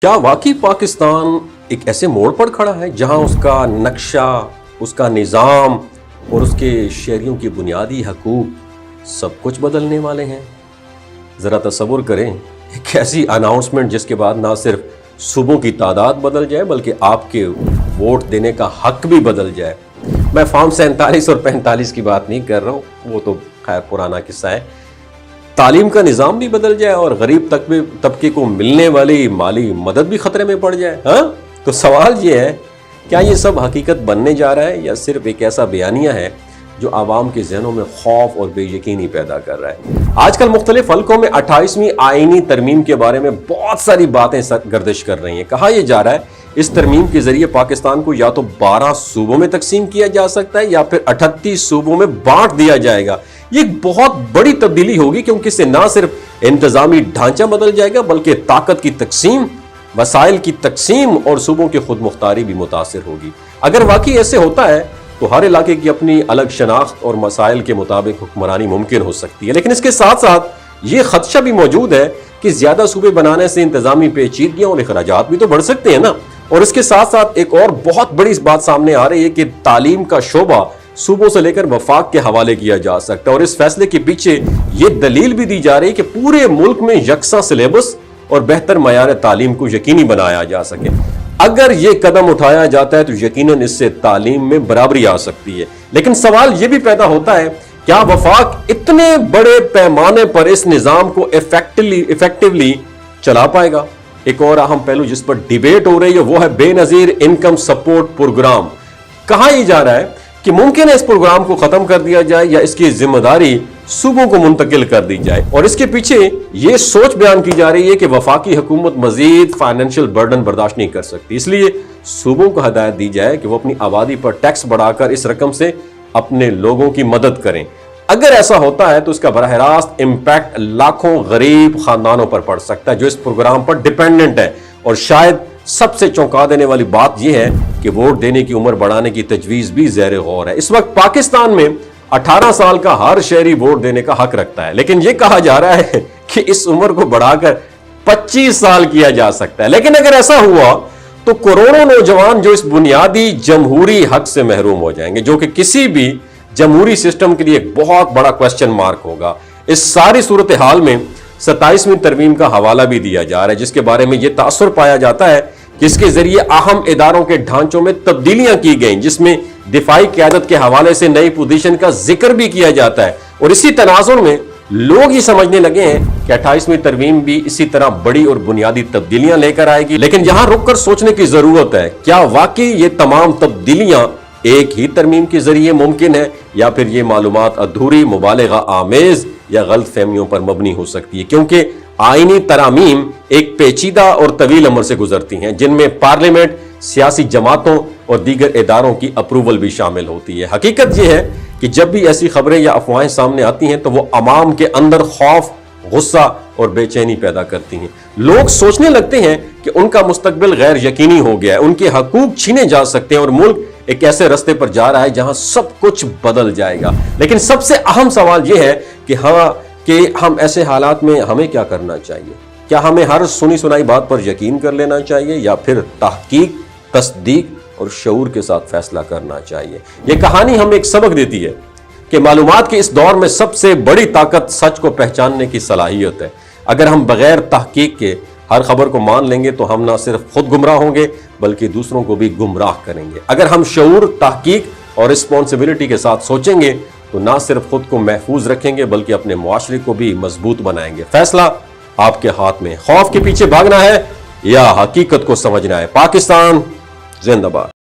کیا واقعی پاکستان ایک ایسے موڑ پر کھڑا ہے جہاں اس کا نقشہ، اس کا نظام اور اس کے شہریوں کی بنیادی حقوق سب کچھ بدلنے والے ہیں؟ ذرا تصور کریں ایک ایسی اناؤنسمنٹ جس کے بعد نہ صرف صوبوں کی تعداد بدل جائے بلکہ آپ کے ووٹ دینے کا حق بھی بدل جائے۔ میں فارم 47 اور 45 کی بات نہیں کر رہا ہوں، وہ تو خیر پرانا قصہ ہے۔ تعلیم کا نظام بھی بدل جائے اور غریب طبقے کو ملنے والی مالی مدد بھی خطرے میں پڑ جائے۔ تو سوال یہ ہے، کیا یہ سب حقیقت بننے جا رہا ہے یا صرف ایک ایسا بیانیہ ہے جو عوام کے ذہنوں میں خوف اور بے یقینی پیدا کر رہا ہے؟ آج کل مختلف حلقوں میں 28ویں آئینی ترمیم کے بارے میں بہت ساری باتیں گردش کر رہی ہیں۔ کہا یہ جا رہا ہے اس ترمیم کے ذریعے پاکستان کو یا تو 12 صوبوں میں تقسیم کیا جا سکتا ہے یا پھر 38 صوبوں میں بانٹ دیا جائے گا۔ یہ ایک بہت بڑی تبدیلی ہوگی کیونکہ اس سے نہ صرف انتظامی ڈھانچہ بدل جائے گا بلکہ طاقت کی تقسیم، وسائل کی تقسیم اور صوبوں کی خود مختاری بھی متاثر ہوگی۔ اگر واقعی ایسے ہوتا ہے تو ہر علاقے کی اپنی الگ شناخت اور مسائل کے مطابق حکمرانی ممکن ہو سکتی ہے، لیکن اس کے ساتھ ساتھ یہ خدشہ بھی موجود ہے کہ زیادہ صوبے بنانے سے انتظامی پیچیدگیاں اور اخراجات بھی تو بڑھ سکتے ہیں نا۔ اور اس کے ساتھ ساتھ ایک اور بہت بڑی اس بات سامنے آ رہی ہے کہ تعلیم کا شعبہ صوبوں سے لے کر وفاق کے حوالے کیا جا سکتا ہے، اور اس فیصلے کے پیچھے یہ دلیل بھی دی جا رہی ہے کہ پورے ملک میں یکساں سلیبس اور بہتر معیار تعلیم کو یقینی بنایا جا سکے۔ اگر یہ قدم اٹھایا جاتا ہے تو یقیناً اس سے تعلیم میں برابری آ سکتی ہے، لیکن سوال یہ بھی پیدا ہوتا ہے کیا وفاق اتنے بڑے پیمانے پر اس نظام کو ایفیکٹولی چلا پائے گا؟ ایک اور اہم پہلو جس پر ڈیبیٹ ہو رہی ہے وہ ہے بے نظیر انکم سپورٹ پروگرام۔ کہا یہ جا رہا ہے کہ ممکن ہے اس پروگرام کو ختم کر دیا جائے یا اس کی ذمہ داری صوبوں کو منتقل کر دی جائے، اور اس کے پیچھے یہ سوچ بیان کی جا رہی ہے کہ وفاقی حکومت مزید فائنینشیل برڈن برداشت نہیں کر سکتی، اس لیے صوبوں کو ہدایت دی جائے کہ وہ اپنی آبادی پر ٹیکس بڑھا کر اس رقم سے اپنے لوگوں کی مدد کریں۔ اگر ایسا ہوتا ہے تو اس کا براہ راست امپیکٹ لاکھوں غریب خاندانوں پر پڑ سکتا ہے جو اس پروگرام پر ڈیپینڈنٹ ہے، اور شاید سب سے چونکا دینے والی بات یہ ہے کہ ووٹ دینے کی عمر بڑھانے کی تجویز بھی زیر غور ہے۔ اس وقت پاکستان میں 18 سال کا ہر شہری ووٹ دینے کا حق رکھتا ہے، لیکن یہ کہا جا رہا ہے کہ اس عمر کو بڑھا کر 25 سال کیا جا سکتا ہے۔ لیکن اگر ایسا ہوا تو کروڑوں نوجوان جو اس بنیادی جمہوری حق سے محروم ہو جائیں گے، جو کہ کسی بھی جمہوری سسٹم کے لیے ایک بہت بڑا کوسچن مارک ہوگا۔ اس ساری صورتحال میں 27ویں ترمیم کا حوالہ بھی دیا جا رہا ہے جس کے بارے میں یہ تاثر پایا جاتا ہے کہ اس کے ذریعے اہم اداروں کے ڈھانچوں میں تبدیلیاں کی گئیں، جس میں دفاعی قیادت کے حوالے سے نئی پوزیشن کا ذکر بھی کیا جاتا ہے، اور اسی تناظر میں لوگ یہ سمجھنے لگے ہیں کہ 28ویں ترمیم بھی اسی طرح بڑی اور بنیادی تبدیلیاں لے کر آئے گی۔ لیکن یہاں رک کر سوچنے کی ضرورت ہے، کیا واقعی یہ تمام تبدیلیاں ایک ہی ترمیم کے ذریعے ممکن ہے یا پھر یہ معلومات ادھوری، مبالغہ آمیز یا غلط فہمیوں پر مبنی ہو سکتی ہے؟ کیونکہ آئینی ترامیم ایک پیچیدہ اور طویل عمر سے گزرتی ہیں جن میں پارلیمنٹ، سیاسی جماعتوں اور دیگر اداروں کی اپروول بھی شامل ہوتی ہے۔ حقیقت یہ ہے کہ جب بھی ایسی خبریں یا افواہیں سامنے آتی ہیں تو وہ عوام کے اندر خوف، غصہ اور بے چینی پیدا کرتی ہیں۔ لوگ سوچنے لگتے ہیں کہ ان کا مستقبل غیر یقینی ہو گیا ہے، ان کے حقوق چھینے جا سکتے ہیں اور ملک ایک ایسے رستے پر جا رہا ہے جہاں سب کچھ بدل جائے گا۔ لیکن سب سے اہم سوال یہ ہے کہ ہم ایسے حالات میں ہمیں کیا کرنا چاہیے؟ کیا ہمیں ہر سنی سنائی بات پر یقین کر لینا چاہیے یا پھر تحقیق، تصدیق اور شعور کے ساتھ فیصلہ کرنا چاہیے؟ یہ کہانی ہمیں ایک سبق دیتی ہے کہ معلومات کے اس دور میں سب سے بڑی طاقت سچ کو پہچاننے کی صلاحیت ہے۔ اگر ہم بغیر تحقیق کے ہر خبر کو مان لیں گے تو ہم نہ صرف خود گمراہ ہوں گے بلکہ دوسروں کو بھی گمراہ کریں گے۔ اگر ہم شعور، تحقیق اور رسپانسبلٹی کے ساتھ سوچیں گے تو نہ صرف خود کو محفوظ رکھیں گے بلکہ اپنے معاشرے کو بھی مضبوط بنائیں گے۔ فیصلہ آپ کے ہاتھ میں۔ خوف کے پیچھے بھاگنا ہے یا حقیقت کو سمجھنا ہے؟ پاکستان زندہ باد۔